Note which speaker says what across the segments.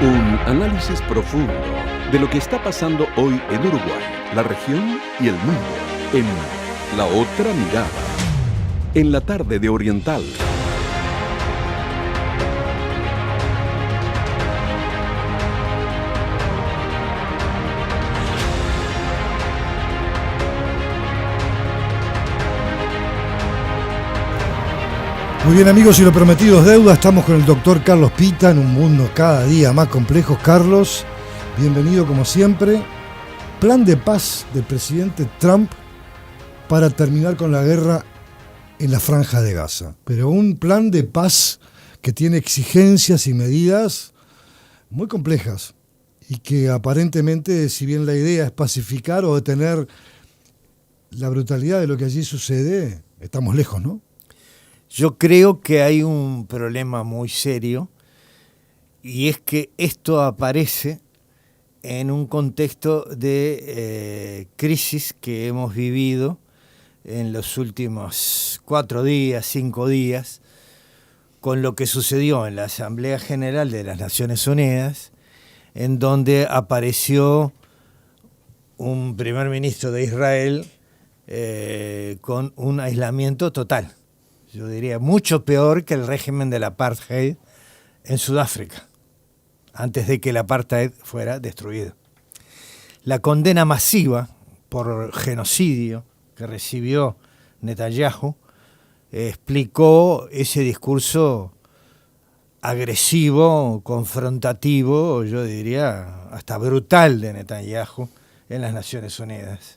Speaker 1: Un análisis profundo de lo que está pasando hoy en Uruguay, la región y el mundo en La Otra Mirada, en la tarde de Oriental.
Speaker 2: Muy bien, amigos, y lo prometido es deuda. Estamos con el doctor Carlos Pita en un mundo cada día más complejo. Carlos, bienvenido como siempre. Plan de paz del presidente Trump para terminar con la guerra en la Franja de Gaza. Pero un plan de paz que tiene exigencias y medidas muy complejas y que aparentemente, si bien la idea es pacificar o detener la brutalidad de lo que allí sucede, estamos lejos, ¿no?
Speaker 3: Yo creo que hay un problema muy serio y es que esto aparece en un contexto de crisis que hemos vivido en los últimos 4 días, 5 días, con lo que sucedió en la Asamblea General de las Naciones Unidas, en donde apareció un primer ministro de Israel con un aislamiento total. Yo diría mucho peor que el régimen del apartheid en Sudáfrica, antes de que el apartheid fuera destruido. La condena masiva por genocidio que recibió Netanyahu explicó ese discurso agresivo, confrontativo, yo diría hasta brutal de Netanyahu en las Naciones Unidas.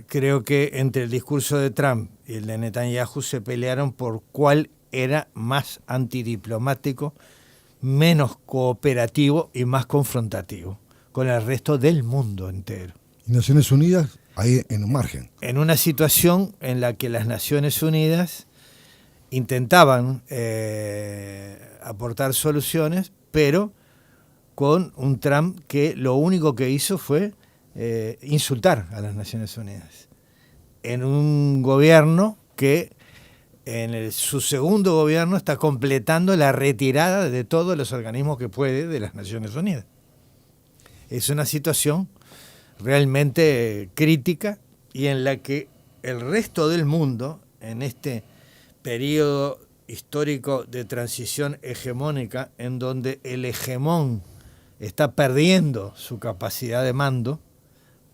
Speaker 3: Creo que entre el discurso de Trump y el de Netanyahu se pelearon por cuál era más antidiplomático, menos cooperativo y más confrontativo con el resto del mundo entero.
Speaker 2: Y Naciones Unidas ahí en un margen.
Speaker 3: En una situación en la que las Naciones Unidas intentaban aportar soluciones, pero con un Trump que lo único que hizo fue insultar a las Naciones Unidas en un gobierno que en su segundo gobierno está completando la retirada de todos los organismos que puede de las Naciones Unidas. Es una situación realmente crítica y en la que el resto del mundo, en este periodo histórico de transición hegemónica, en donde el hegemón está perdiendo su capacidad de mando,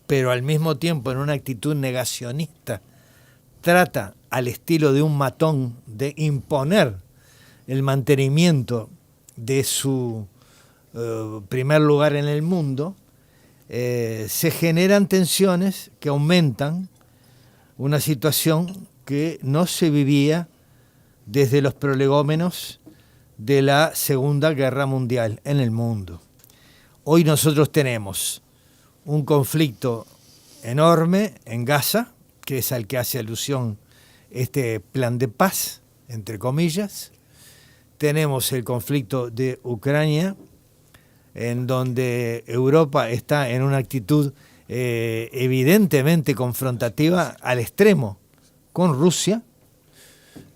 Speaker 3: pero al mismo tiempo en una actitud negacionista, trata al estilo de un matón de imponer el mantenimiento de su primer lugar en el mundo, se generan tensiones que aumentan una situación que no se vivía desde los prolegómenos de la Segunda Guerra Mundial en el mundo. Hoy nosotros tenemos un conflicto enorme en Gaza, que es al que hace alusión este plan de paz, entre comillas. Tenemos el conflicto de Ucrania, en donde Europa está en una actitud evidentemente confrontativa al extremo con Rusia,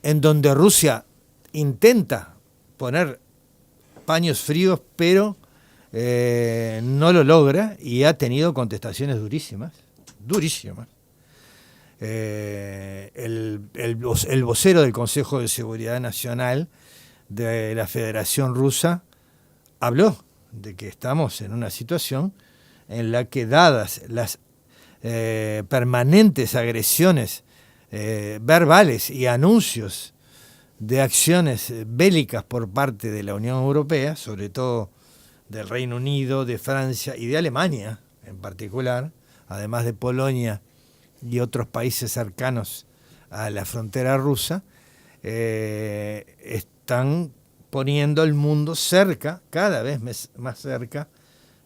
Speaker 3: en donde Rusia intenta poner paños fríos, pero no lo logra y ha tenido contestaciones durísimas. El vocero del Consejo de Seguridad Nacional de la Federación Rusa habló de que estamos en una situación en la que, dadas las permanentes agresiones verbales y anuncios de acciones bélicas por parte de la Unión Europea, sobre todo del Reino Unido, de Francia y de Alemania en particular, además de Polonia y otros países cercanos a la frontera rusa, están poniendo el mundo cerca, cada vez más cerca,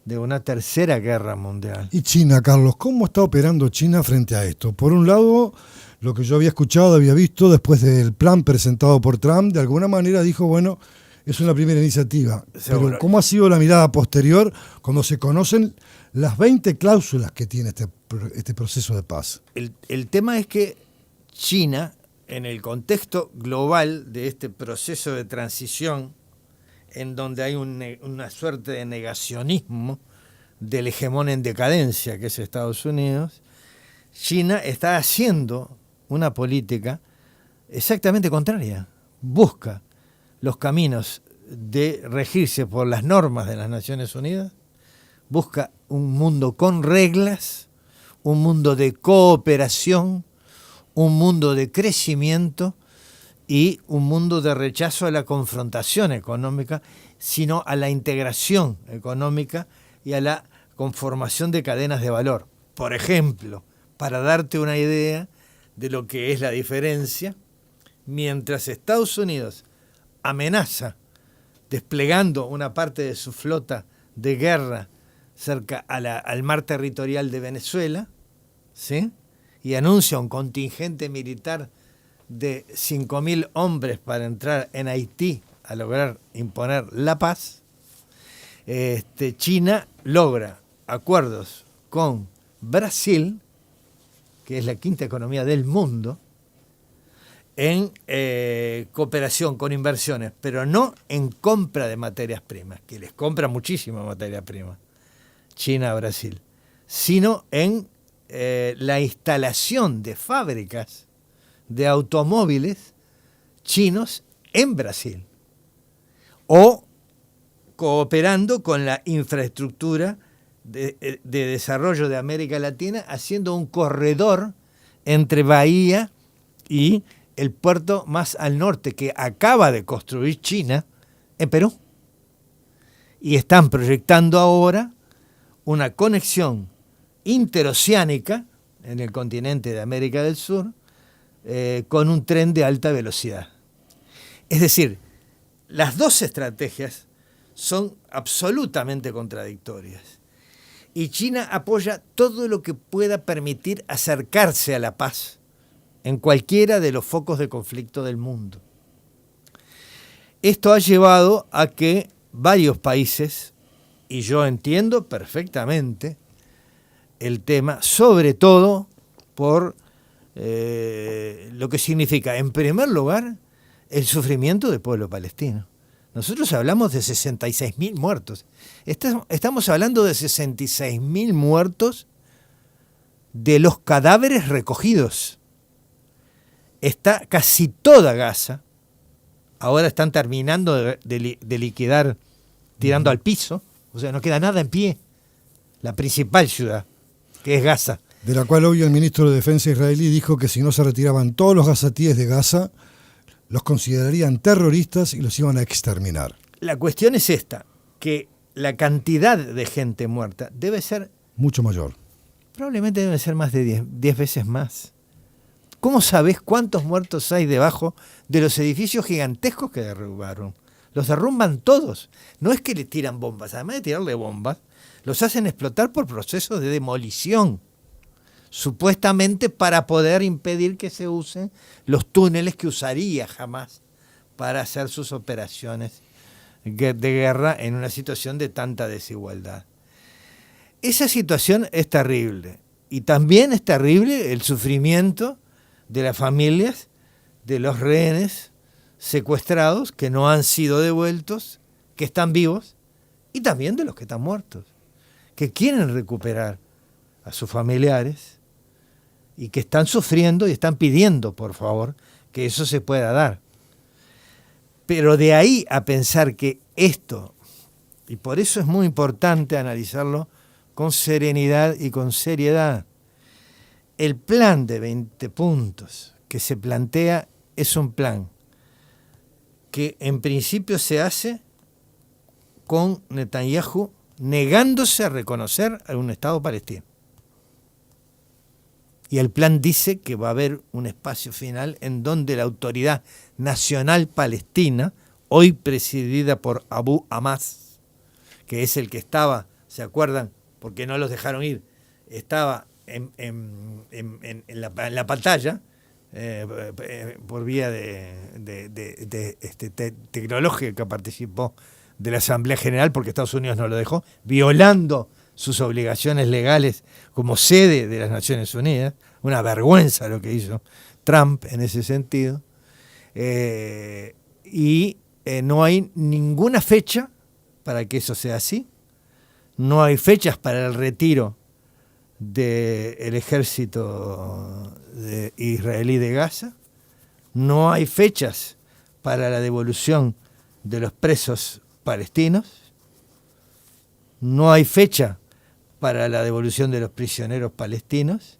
Speaker 3: de una tercera guerra mundial.
Speaker 2: Y China, Carlos, ¿cómo está operando China frente a esto? Por un lado, lo que yo había escuchado, había visto después del plan presentado por Trump, de alguna manera dijo, bueno, es una primera iniciativa.
Speaker 3: Seguro.
Speaker 2: Pero ¿cómo ha sido la mirada posterior cuando se conocen las 20 cláusulas que tiene este proceso de paz?
Speaker 3: El tema es que China, en el contexto global de este proceso de transición en donde hay una suerte de negacionismo del hegemón en decadencia que es Estados Unidos, China está haciendo una política exactamente contraria. Busca los caminos de regirse por las normas de las Naciones Unidas, busca un mundo con reglas, un mundo de cooperación, un mundo de crecimiento y un mundo de rechazo a la confrontación económica, sino a la integración económica y a la conformación de cadenas de valor. Por ejemplo, para darte una idea de lo que es la diferencia, mientras Estados Unidos amenaza desplegando una parte de su flota de guerra cerca al mar territorial de Venezuela, ¿sí?, y anuncia un contingente militar de 5.000 hombres para entrar en Haití a lograr imponer la paz, China logra acuerdos con Brasil, que es la quinta economía del mundo, en cooperación con inversiones, pero no en compra de materias primas, que les compra muchísima materia prima, China a Brasil, sino en la instalación de fábricas de automóviles chinos en Brasil, o cooperando con la infraestructura de desarrollo de América Latina, haciendo un corredor entre Bahía y el puerto más al norte que acaba de construir China en Perú. Y están proyectando ahora una conexión interoceánica en el continente de América del Sur con un tren de alta velocidad. Es decir, las dos estrategias son absolutamente contradictorias. Y China apoya todo lo que pueda permitir acercarse a la paz en cualquiera de los focos de conflicto del mundo. Esto ha llevado a que varios países, y yo entiendo perfectamente el tema, sobre todo por lo que significa, en primer lugar, el sufrimiento del pueblo palestino. Nosotros hablamos de 66.000 muertos. Estamos hablando de 66.000 muertos de los cadáveres recogidos. Está casi toda Gaza. Ahora están terminando de liquidar, tirando al piso. O sea, no queda nada en pie. La principal ciudad, que es Gaza.
Speaker 2: De la cual hoy el ministro de Defensa israelí dijo que si no se retiraban todos los gazatíes de Gaza, los considerarían terroristas y los iban a exterminar.
Speaker 3: La cuestión es esta, que la cantidad de gente muerta debe ser...
Speaker 2: mucho mayor.
Speaker 3: Probablemente debe ser más de 10 veces más. ¿Cómo sabés cuántos muertos hay debajo de los edificios gigantescos que derrubaron? Los derrumban todos. No es que le tiran bombas, además de tirarle bombas, los hacen explotar por procesos de demolición, supuestamente para poder impedir que se usen los túneles que usaría Hamás para hacer sus operaciones de guerra en una situación de tanta desigualdad. Esa situación es terrible, y también es terrible el sufrimiento de las familias de los rehenes secuestrados que no han sido devueltos, que están vivos, y también de los que están muertos, que quieren recuperar a sus familiares y que están sufriendo y están pidiendo, por favor, que eso se pueda dar. Pero de ahí a pensar que esto, y por eso es muy importante analizarlo con serenidad y con seriedad, el plan de 20 puntos que se plantea es un plan que en principio se hace con Netanyahu negándose a reconocer a un Estado palestino. Y el plan dice que va a haber un espacio final en donde la Autoridad Nacional Palestina, hoy presidida por Abu Hamas, que es el que estaba, ¿se acuerdan? Porque no los dejaron ir, estaba en la pantalla por vía tecnológica, que participó de la Asamblea General porque Estados Unidos no lo dejó, violando sus obligaciones legales como sede de las Naciones Unidas. Una vergüenza lo que hizo Trump en ese sentido. Y no hay ninguna fecha para que eso sea así. No hay fechas para el retiro del ejército israelí de Gaza. No hay fechas para la devolución de los presos palestinos. No hay fecha para la devolución de los prisioneros palestinos.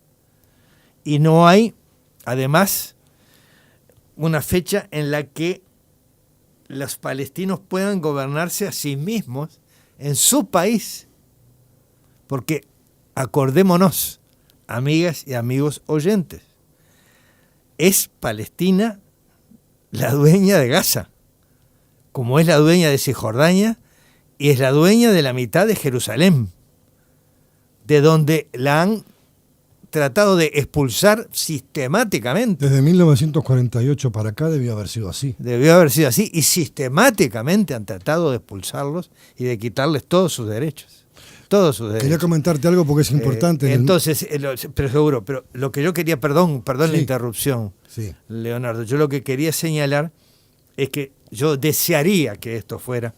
Speaker 3: Y no hay, además, una fecha en la que los palestinos puedan gobernarse a sí mismos en su país. Porque acordémonos, amigas y amigos oyentes, es Palestina la dueña de Gaza, como es la dueña de Cisjordania y es la dueña de la mitad de Jerusalén, de donde la han tratado de expulsar sistemáticamente.
Speaker 2: Desde 1948 para acá debió haber sido así.
Speaker 3: Debió haber sido así, y sistemáticamente han tratado de expulsarlos y de quitarles todos sus derechos. Todos sus derechos.
Speaker 2: Quería comentarte algo porque es importante.
Speaker 3: Entonces, pero seguro, pero lo que yo quería, perdón
Speaker 2: Sí.
Speaker 3: la interrupción,
Speaker 2: Sí.
Speaker 3: Leonardo, yo lo que quería señalar es que yo desearía que esto fuera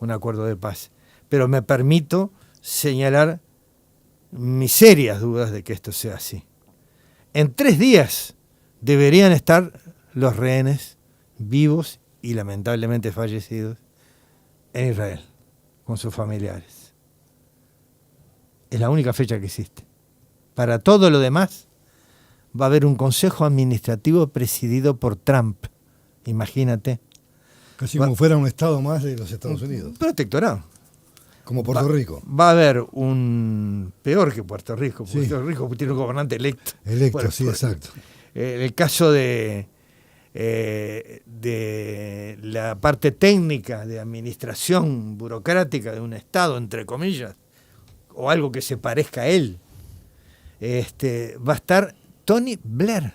Speaker 3: un acuerdo de paz, pero me permito señalar mis serias dudas de que esto sea así. En 3 días deberían estar los rehenes vivos y lamentablemente fallecidos en Israel, con sus familiares. Es la única fecha que existe. Para todo lo demás, va a haber un consejo administrativo presidido por Trump. Imagínate.
Speaker 2: Casi como fuera un estado más de los Estados Unidos.
Speaker 3: Un protectorado.
Speaker 2: Como Puerto Rico.
Speaker 3: Va a haber un peor que Puerto Rico.
Speaker 2: Sí.
Speaker 3: Puerto Rico tiene un gobernante electo.
Speaker 2: Electo, sí, exacto.
Speaker 3: El caso de la parte técnica de administración burocrática de un Estado, entre comillas, o algo que se parezca a él, va a estar Tony Blair.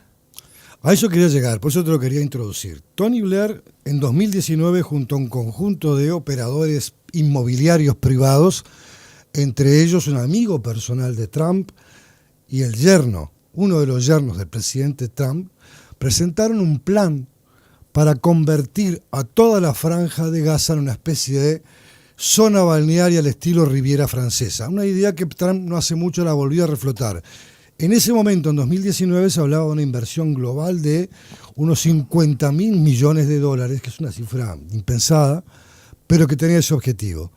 Speaker 2: A eso quería llegar, por eso te lo quería introducir. Tony Blair, en 2019, junto a un conjunto de operadores inmobiliarios privados, entre ellos un amigo personal de Trump y el yerno, uno de los yernos del presidente Trump, presentaron un plan para convertir a toda la franja de Gaza en una especie de zona balnearia al estilo Riviera Francesa. Una idea que Trump no hace mucho la volvió a reflotar. En ese momento, en 2019, se hablaba de una inversión global de unos 50.000 millones de dólares, que es una cifra impensada, pero que tenía ese objetivo.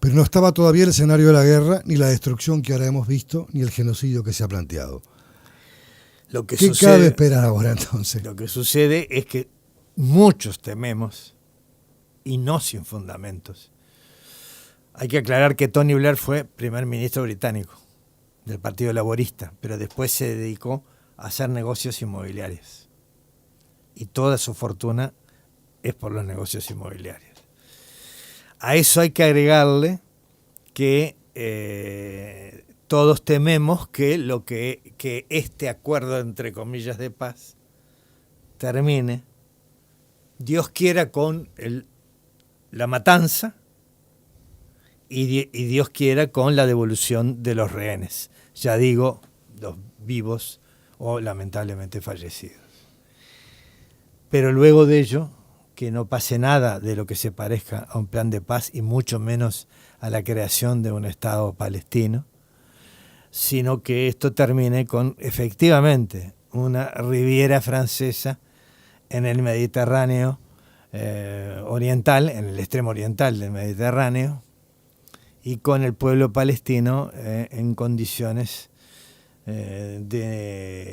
Speaker 2: Pero no estaba todavía el escenario de la guerra, ni la destrucción que ahora hemos visto, ni el genocidio que se ha planteado. ¿Qué cabe esperar ahora entonces?
Speaker 3: Lo que sucede es que muchos tememos, y no sin fundamentos. Hay que aclarar que Tony Blair fue primer ministro británico del Partido Laborista, pero después se dedicó a hacer negocios inmobiliarios. Y toda su fortuna es por los negocios inmobiliarios. A eso hay que agregarle que todos tememos que este acuerdo, entre comillas, de paz termine, Dios quiera, con la matanza y Dios quiera con la devolución de los rehenes. Ya digo, los vivos o lamentablemente fallecidos. Pero luego de ello, que no pase nada de lo que se parezca a un plan de paz y mucho menos a la creación de un Estado palestino, sino que esto termine con efectivamente una Riviera Francesa en el Mediterráneo oriental, en el extremo oriental del Mediterráneo, y con el pueblo palestino en condiciones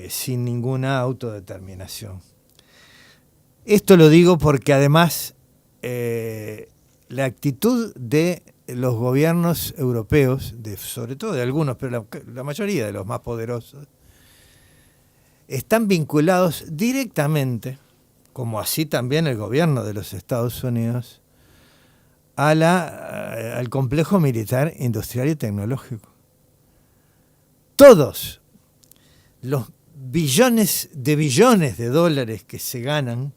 Speaker 3: sin ninguna autodeterminación. Esto lo digo porque además la actitud de los gobiernos europeos, sobre todo de algunos, pero la mayoría de los más poderosos, están vinculados directamente, como así también el gobierno de los Estados Unidos, al complejo militar, industrial y tecnológico. Todos los billones de dólares que se ganan,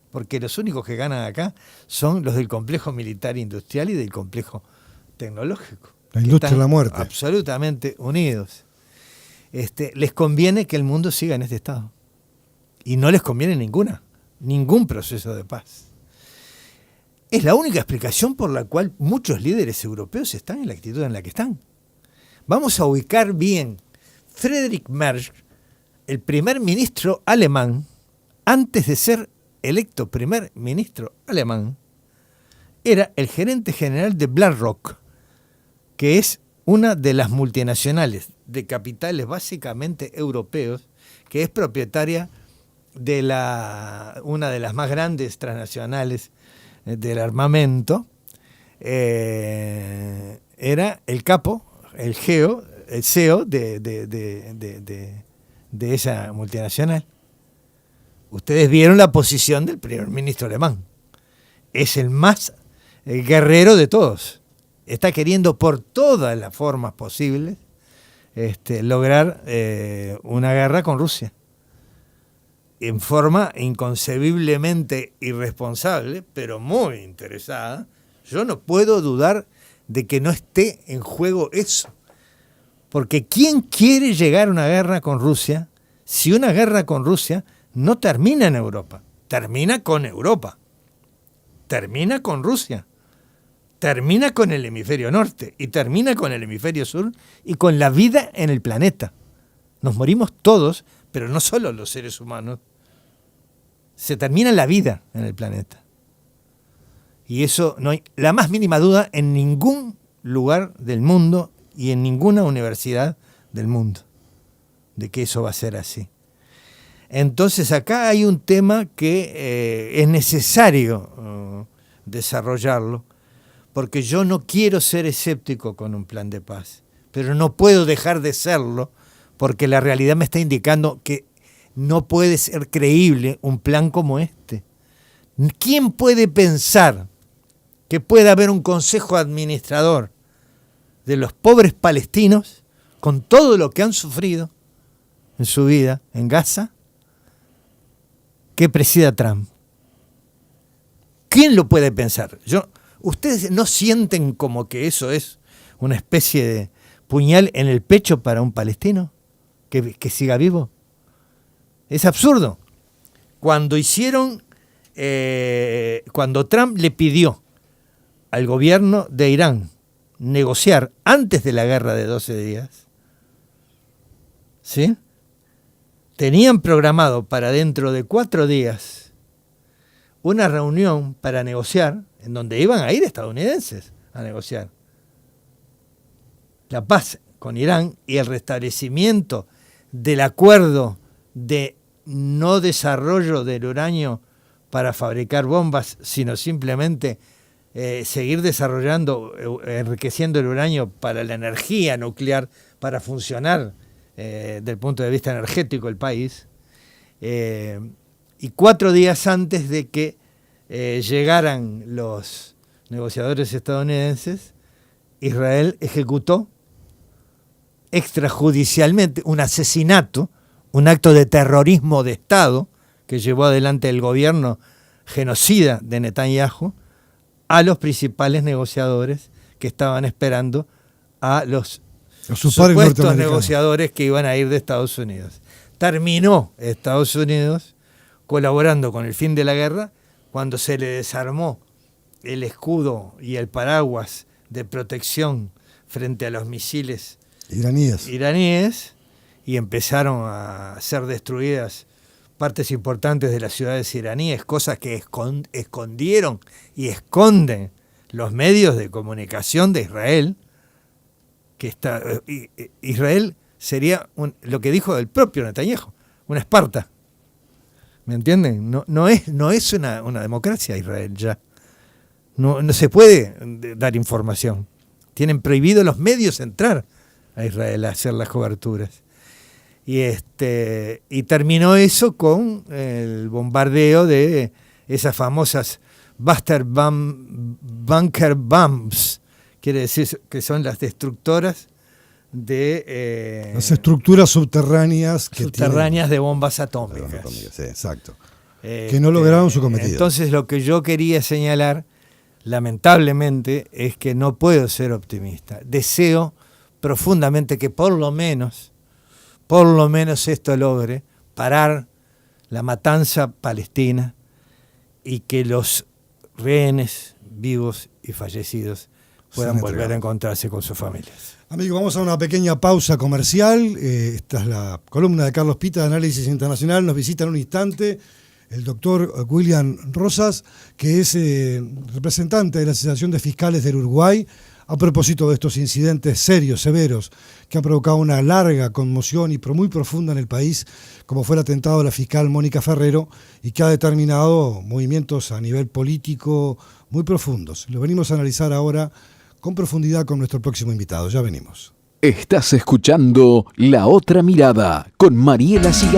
Speaker 3: porque los únicos que ganan acá son los del complejo militar industrial y del complejo tecnológico.
Speaker 2: La industria de la muerte.
Speaker 3: Absolutamente unidos. Les conviene que el mundo siga en este estado. Y no les conviene ningún proceso de paz. Es la única explicación por la cual muchos líderes europeos están en la actitud en la que están. Vamos a ubicar bien. Friedrich Merz, el primer ministro alemán, antes de ser electo primer ministro alemán, era el gerente general de BlackRock, que es una de las multinacionales de capitales básicamente europeos, que es propietaria de una de las más grandes transnacionales del armamento. Era el capo, el CEO de esa multinacional. Ustedes vieron la posición del primer ministro alemán. Es el más guerrero de todos. Está queriendo por todas las formas posibles lograr una guerra con Rusia. En forma inconcebiblemente irresponsable, pero muy interesada. Yo no puedo dudar de que no esté en juego eso. Porque ¿quién quiere llegar a una guerra con Rusia si una guerra con Rusia no termina en Europa? Termina con Europa. Termina con Rusia. Termina con el hemisferio norte y termina con el hemisferio sur y con la vida en el planeta. Nos morimos todos, pero no solo los seres humanos. Se termina la vida en el planeta. Y eso no hay la más mínima duda en ningún lugar del mundo y en ninguna universidad del mundo de que eso va a ser así. Entonces acá hay un tema que es necesario desarrollarlo, porque yo no quiero ser escéptico con un plan de paz, pero no puedo dejar de serlo, porque la realidad me está indicando que no puede ser creíble un plan como este. ¿Quién puede pensar que pueda haber un consejo administrador de los pobres palestinos con todo lo que han sufrido en su vida en Gaza que presida Trump? ¿Quién lo puede pensar? ¿Ustedes no sienten como que eso es una especie de puñal en el pecho para un palestino que siga vivo? Es absurdo. Cuando Trump le pidió al gobierno de Irán negociar antes de la guerra de 12 días, ¿sí? Tenían programado para dentro de 4 días una reunión para negociar, en donde iban a ir estadounidenses a negociar la paz con Irán y el restablecimiento del acuerdo de no desarrollo del uranio para fabricar bombas, sino simplemente seguir desarrollando, enriqueciendo el uranio para la energía nuclear, para funcionar desde el punto de vista energético el país. Y 4 días antes de que llegaran los negociadores estadounidenses, Israel ejecutó extrajudicialmente un asesinato, un acto de terrorismo de Estado que llevó adelante el gobierno genocida de Netanyahu a los principales negociadores que estaban esperando a los supuestos negociadores que iban a ir de Estados Unidos. Terminó Estados Unidos colaborando con el fin de la guerra cuando se le desarmó el escudo y el paraguas de protección frente a los misiles iraníes y empezaron a ser destruidas partes importantes de las ciudades iraníes, cosas que escondieron y esconden los medios de comunicación de Israel, Israel sería lo que dijo el propio Netanyahu, una Esparta. ¿Me entienden? No es una democracia Israel ya. No se puede dar información. Tienen prohibido los medios entrar a Israel a hacer las coberturas. Y terminó eso con el bombardeo de esas famosas Bunker Bombs, quiere decir que son las destructoras de...
Speaker 2: las estructuras subterráneas
Speaker 3: de bombas atómicas.
Speaker 2: Sí, exacto. Que no lograron su cometido.
Speaker 3: Entonces lo que yo quería señalar, lamentablemente, es que no puedo ser optimista. Deseo profundamente que por lo menos esto logre parar la matanza palestina y que los rehenes vivos y fallecidos puedan volver a encontrarse con sus familias.
Speaker 2: Amigos, vamos a una pequeña pausa comercial. Esta es la columna de Carlos Pita de Análisis Internacional. Nos visita en un instante el doctor William Rosas, que es representante de la Asociación de Fiscales del Uruguay, a propósito de estos incidentes serios, severos, que han provocado una larga conmoción y muy profunda en el país, como fue el atentado de la fiscal Mónica Ferrero, y que ha determinado movimientos a nivel político muy profundos. Lo venimos a analizar ahora con profundidad con nuestro próximo invitado. Ya venimos.
Speaker 1: Estás escuchando La Otra Mirada con Mariela Siga.